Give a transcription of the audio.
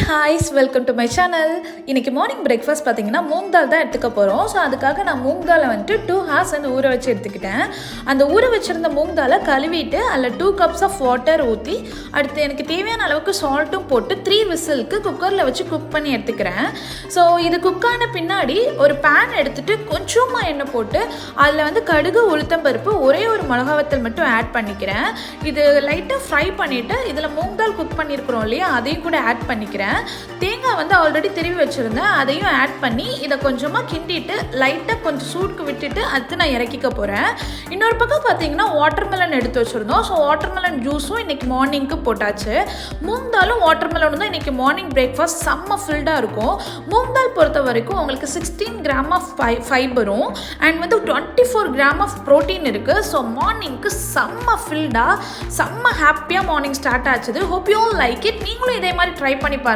ஹாய்ஸ் welcome to my channel. இன்றைக்கி morning breakfast பார்த்தீங்கன்னா மூங் தால் தான் எடுத்துக்க போகிறோம். ஸோ அதுக்காக நான் மூங் தாலை வந்துட்டு 2 hours ஊற வச்சு எடுத்துக்கிட்டேன். அந்த ஊற வச்சுருந்த மூங் தாலை கழுவிட்டு அதில் 2 cups ஆஃப் வாட்டர் ஊற்றி அடுத்து எனக்கு தேவையான அளவுக்கு சால்ட்டும் போட்டு 3 விசிலுக்கு குக்கரில் வச்சு குக் பண்ணி எடுத்துக்கிறேன். ஸோ இது குக்கான பின்னாடி ஒரு பேன் எடுத்துகிட்டு கொஞ்சமாக எண்ணெய் போட்டு அதில் வந்து கடுகு உளுத்தம்பருப்பு ஒரே ஒரு மிளகாவத்தல் மட்டும் ஆட் பண்ணிக்கிறேன். இது லைட்டாக ஃப்ரை பண்ணிவிட்டு இதில் மூங் தால் குக் பண்ணியிருக்கிறோம் இல்லையா, அதையும் கூட ஆட் பண்ணிக்கிறேன். தேங்காய் வந்து ஆல்ரெடி திருவி வச்சுருந்தேன், அதையும் ஆட் பண்ணி இதை கொஞ்சமாக கிண்டிட்டு லைட்டாக கொஞ்சம் சூடுக்கு விட்டுட்டு அடுத்து நான் இறக்கிக்க போகிறேன். இன்னொரு பக்கம் பார்த்தீங்கன்னா வாட்டர்மெலன் எடுத்து வச்சுருந்தோம். ஸோ வாட்டர்மெலன் ஜூஸும் இன்றைக்கி மார்னிங்க்கு போட்டாச்சு. மூங் தாலும் வாட்டர்மெலனும் தான் இன்றைக்கி மார்னிங் பிரேக்ஃபாஸ்ட் செம்ம ஃபில்டாக இருக்கும். மூங் தால் பொறுத்த வரைக்கும் உங்களுக்கு 16 கிராம் ஆஃப் ஃபைபரும் அண்ட் வந்து 24 கிராம் ஆஃப் ப்ரோட்டீன் இருக்குது. ஸோ மார்னிங்க்கு செம்ம ஃபில்டாக செம்ம ஹாப்பியாக மார்னிங் ஸ்டார்ட் ஆச்சுது. Hope you all like it. நீங்களும் இதே மாதிரி ட்ரை பண்ணி பாருங்கள்.